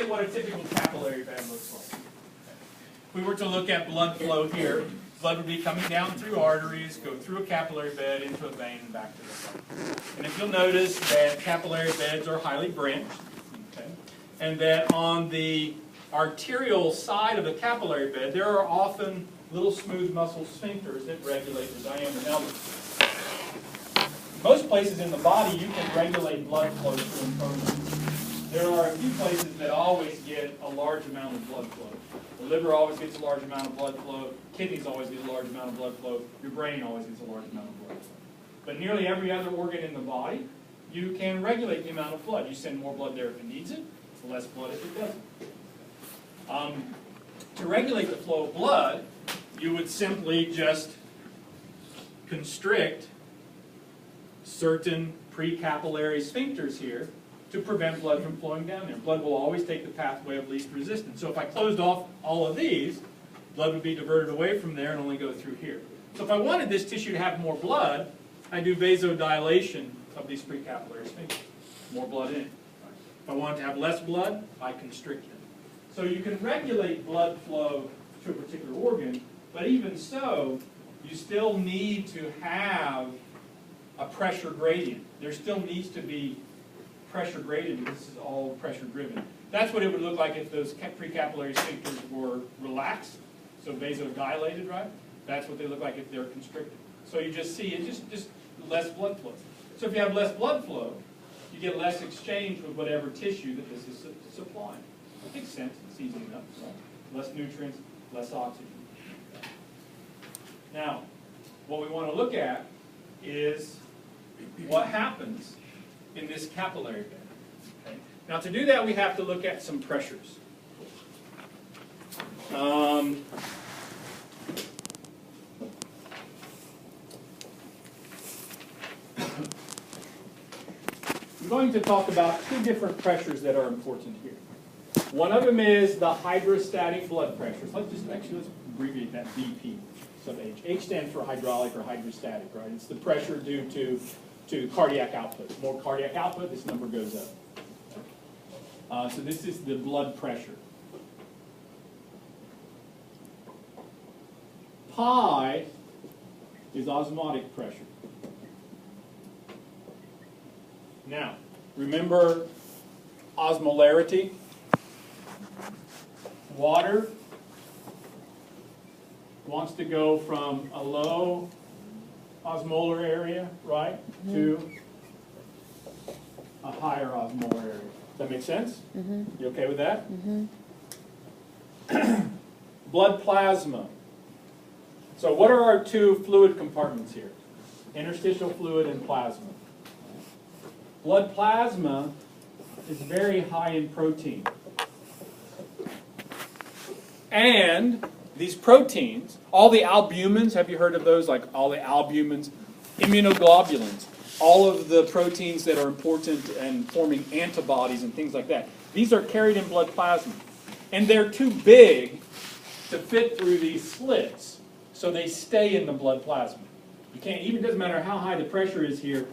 what a typical capillary bed looks like. If we were to look at blood flow here, blood would be coming down through arteries, go through a capillary bed into a vein and back to the heart. And if you'll notice that capillary beds are highly branched, okay, and that on the arterial side of a capillary bed, there are often little smooth muscle sphincters that regulate the diameter. Now, most places in the body you can regulate blood flow to and from them. There are a few places that always get a large amount of blood flow. The liver always gets a large amount of blood flow, kidneys always get a large amount of blood flow, your brain always gets a large amount of blood flow. But nearly every other organ in the body, you can regulate the amount of blood. You send more blood there if it needs it, less blood if it doesn't. To regulate the flow of blood, you would simply just constrict certain precapillary sphincters here to prevent blood from flowing down there. Blood will always take the pathway of least resistance. So if I closed off all of these, blood would be diverted away from there and only go through here. So if I wanted this tissue to have more blood, I do vasodilation of these precapillary sphincters. More blood in. If I wanted to have less blood, I constrict it. So you can regulate blood flow to a particular organ, but even so, you still need to have a pressure gradient. There still needs to be pressure gradient because this is all pressure driven. That's what it would look like if those precapillary sphincters were relaxed, so vasodilated, right? That's what they look like if they're constricted. So you just see it, just less blood flow. So if you have less blood flow, you get less exchange with whatever tissue that this is supplying. It makes sense, it's easy enough. Right? Less nutrients, less oxygen. Now, what we want to look at is what happens in this capillary bed. Okay? Now to do that we have to look at some pressures. I'm going to talk about two different pressures that are important here. One of them is the hydrostatic blood pressures. Let's abbreviate that BP sub H. H stands for hydraulic or hydrostatic, right? It's the pressure due to cardiac output. More cardiac output, this number goes up. So this is the blood pressure. Pi is osmotic pressure. Now, remember osmolarity? Water wants to go from a low osmolar area, right, to a higher osmolar area. Does that make sense? Mm-hmm. You okay with that? Mm-hmm. Blood plasma. So what are our two fluid compartments here? Interstitial fluid and plasma. Blood plasma is very high in protein. And these proteins, all the albumins, have you heard of those? Like all the albumins, immunoglobulins, all of the proteins that are important in forming antibodies and things like that. These are carried in blood plasma. And they're too big to fit through these slits, so they stay in the blood plasma. You can't, even doesn't matter how high the pressure is here,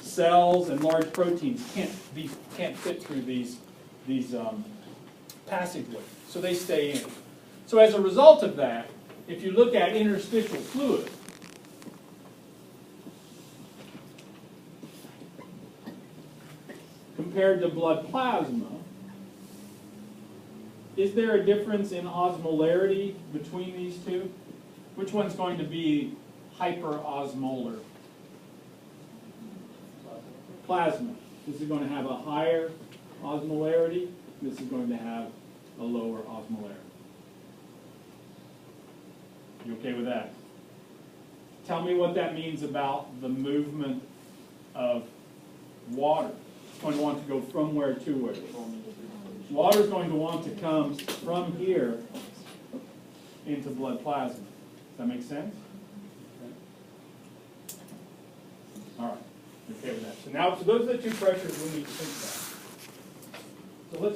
cells and large proteins can't fit through these passageways, so they stay in. So as a result of that, if you look at interstitial fluid, compared to blood plasma, is there a difference in osmolarity between these two? Which one's going to be hyperosmolar? Plasma. This is going to have a higher osmolarity. This is going to have a lower osmolarity. You okay with that? Tell me what that means about the movement of water. It's going to want to go from where to where? Water is going to want to come from here into blood plasma. Does that make sense? Okay. All right. Okay with that. So now, so those are the two pressures we need to think about. So let's